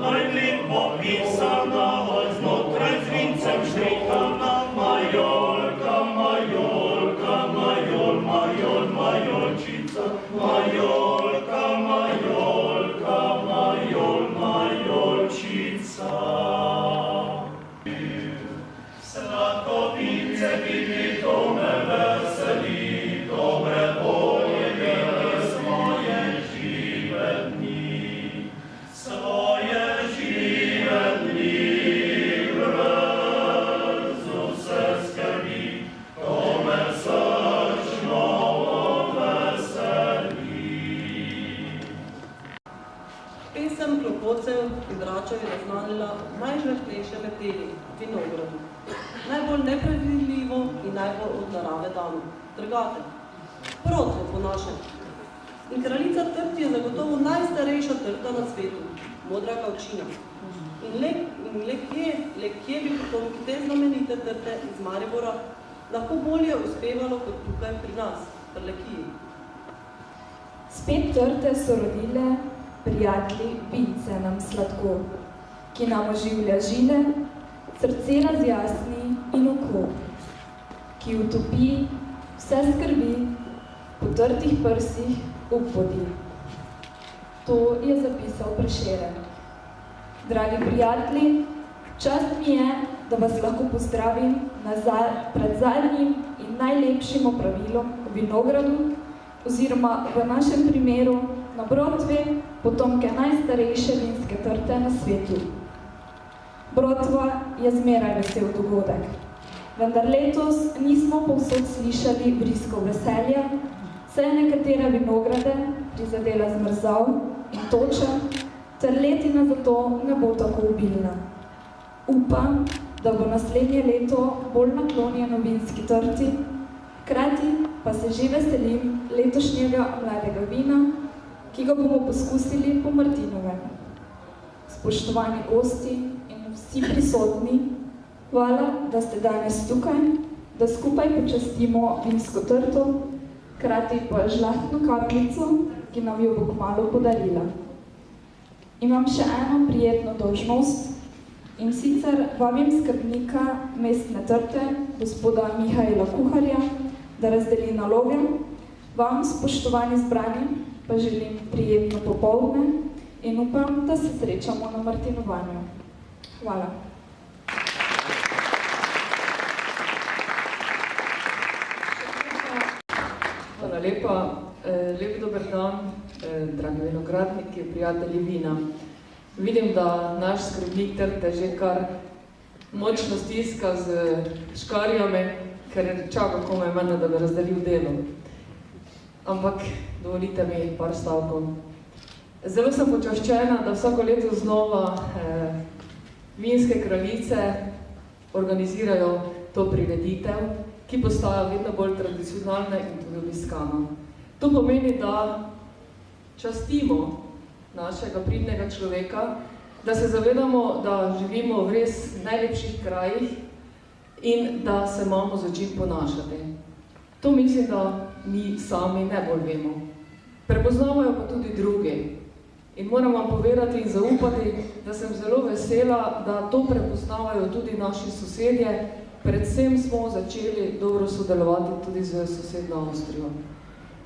najlepo pisana, znotraj z vincem štrikana, majolka, majolka, majol, majol, majolčica, majolka, majolka, majol, majolčica. Sladkovince vidi, to me veseli, dobre volje vidi svoje žive dni. Svoje žive dni, brez vse skrbi, to me srčno veseli. Pesem klopocev in vračev je naznanila najžrtlejše meteli, vinogradu. Najbolj nepredvidljivo in najbolj od narave dano, trgate. Protvo po našem. In kraljica trt je zagotovo najstarejša trta na svetu, modra kavčina. In le kje bi potomki te znamenite trte iz Maribora lahko bolje uspevalo kot tukaj pri nas, Prlekiji. Spet trte so rodile prijatelji vince nam sladko, ki nam oživlja žile, srce razjasni in oko, ki utopi vse skrbi, po trtih prsih upodi. To je zapisal Prešeren. Dragi prijatelji, čast mi je, da vas lahko pozdravim pred zadnjim in najlepšim opravilom v vinogradu, oziroma v našem primeru na Brotvi, potomke najstarejše vinske trte na svetu. Brotva je zmeraj vesel dogodek, vendar letos nismo povsod slišali vriskov veselja, saj je nekatere vinograde prizadela zmrzav in toča, ter letina zato ne bo tako obilna. Upam, da bo naslednje leto bolj naklonjeno vinski trti, hkrati pa se že veselim letošnjega mladega vina, ki ga bomo poskusili po Martinovem. Spoštovani gosti in vsi prisotni, hvala, da ste danes tukaj, da skupaj počastimo vinsko trto, hkrati pa žlahtno kapljico, ki nam jo bo kmalu podarila. Imam še eno prijetno dolžnost, in sicer vabim skrbnika mestne trte, gospoda Mihajla Kuharja, da razdeli naloge. Vam, spoštovani zbrani, pa želim prijetno popoldne in upam, da se srečamo na Martinovanju. Hvala. Hvala lepa. Lep dober dan, dragi vinogradniki, prijatelji vina. Vidim, da naš skrbnik trte že kar močno stiska z škarjami, ker čaka komaj mene, da bi razdelil delo. Ampak dovolite mi par stavkov. Zelo sem počaščena, da vsako leto znova vinske kraljice organizirajo to prireditev, ki postaja vedno bolj tradicionalna in tudi obiskana. To pomeni, da častimo našega pridnega človeka, da se zavedamo, da živimo v res najlepših krajih in da se imamo za čim ponašati. To mislim, da mi sami ne bolj vemo. Prepoznavajo pa tudi drugi. In moram vam povedati in zaupati, da sem zelo vesela, da to prepoznavajo tudi naši sosedje. Predvsem smo začeli dobro sodelovati tudi z sosedno Avstrijo.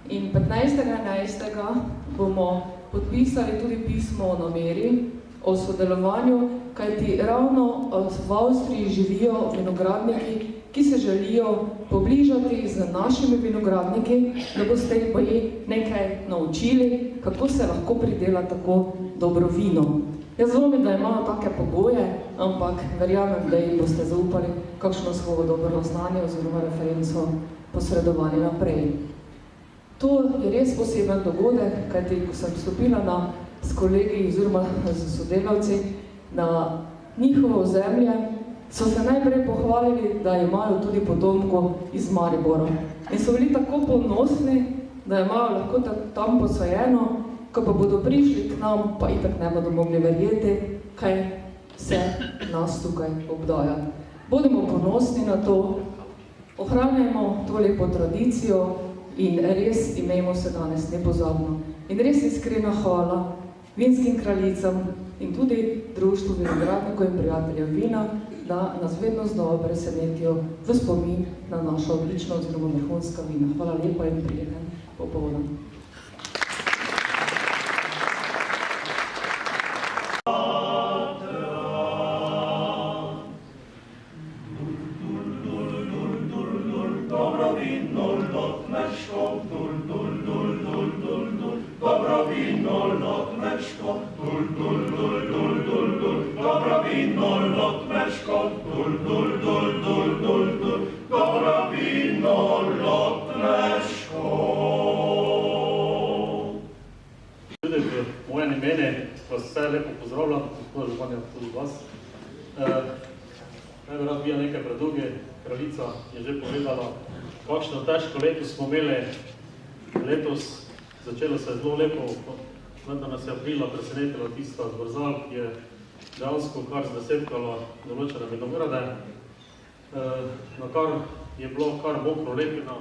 In 15.11. bomo podpisali tudi pismo o nameri, o sodelovanju, kajti ravno v Avstriji živijo vinogradniki, ki se želijo pobližati z našimi vinogradniki, da boste jih nekaj naučili, kako se lahko pridela tako dobro vino. Jaz zvomim, da imajo take pogoje, ampak verjamem, da jih boste zaupali kakšno svojo dobro znanje oziroma referenco posredovali naprej. To je res poseben dogodek, kajti ko sem vstopila s kolegi oziroma z sodelavci na njihovo ozemlje, so se najprej pohvalili, da imajo tudi potomko iz Maribora. In so bili tako ponosni, da imajo lahko tam posajeno, ko pa bodo prišli k nam, pa itak ne bodo mogli verjeti, kaj se nas tukaj obdaja. Bodimo ponosni na to, ohranjajmo to lepo tradicijo in res imejmo se danes nepozabno. In res iskrena hvala vinskim kraljicam, in tudi društvu vinogradnikov in prijateljev vina, da nas vedno znova presenetijo v spomin na naša odlična oziroma vrhunska vina. Hvala lepa in prijeten popoldan. Dobro vino lotmeško, dul, dul, dul, dul, dul, dul. Dobro vino lotmeško, dul, dul, dul, dul, dul, dul. Dobro vino lotmeško, dul, dul, dul, dul, dul, dul. Dobro vino lotmeško. Tudi v mojem imenu vas vse lepo pozdravljam, gospod županja, tudi vas. Najbolj bi nekaj predolge, kraljica je že povedala, kakšno težko leto smo imeli. Letos začelo se zelo lepo, vendar nas je aprila presenetila tista zbrzal, ki je dejansko kar zdesetkala določene vinograde, na kar je bilo kar mokro lepina,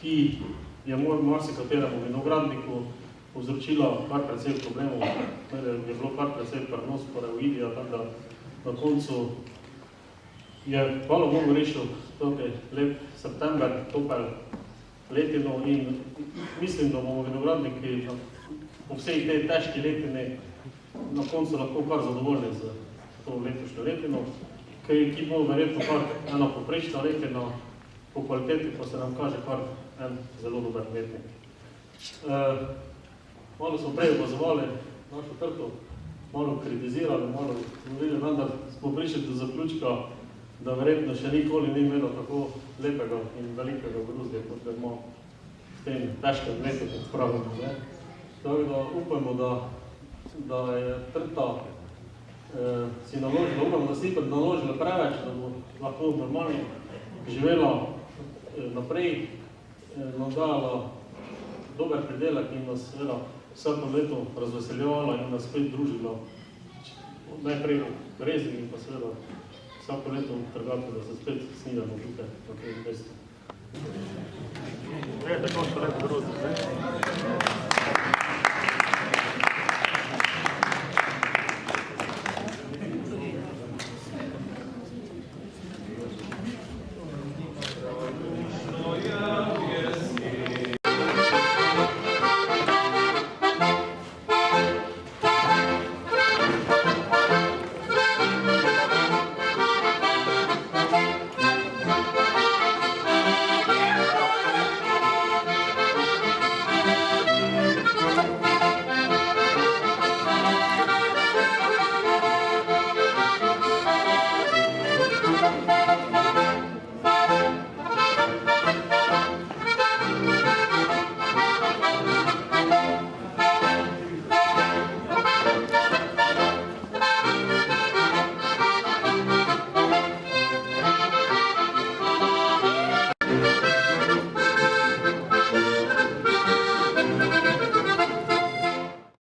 ki je marsikateremu vinogradniku povzročila kar precej problemov, je bilo kar precej prenos paraoidija, tako da na koncu je hvala Bogu rešil tukaj lep september, topel letino in mislim, da bomo vinogradniki po vsej tej težki letini na koncu lahko kar zadovoljni z to letošnjo letino, ki bo verjetno kar ena poprečna letina, po kvaliteti pa se nam kaže kar en zelo dober letnik. Malo smo prej opazovali našo trto, malo kritizirali, malo govorili, vendar smo prišli do zaključka, da verjetno še nikoli ni imelo tako lepega in velikega grozdja, kot ga ima v tem težkem letu, kot pravimo. Tako da upamo, da je trta si naložila, upamo, da si naložila preveč, da bo lahko normalno živela naprej, nam dala dober pridelek in nas seveda vsako leto razveseljevala in nas spet družila. Najprej v Rezi in pa seveda vsako leto v Trgatku, da se spet snidamo tukaj na tem mestu. Tako što lepo grozdje, ne?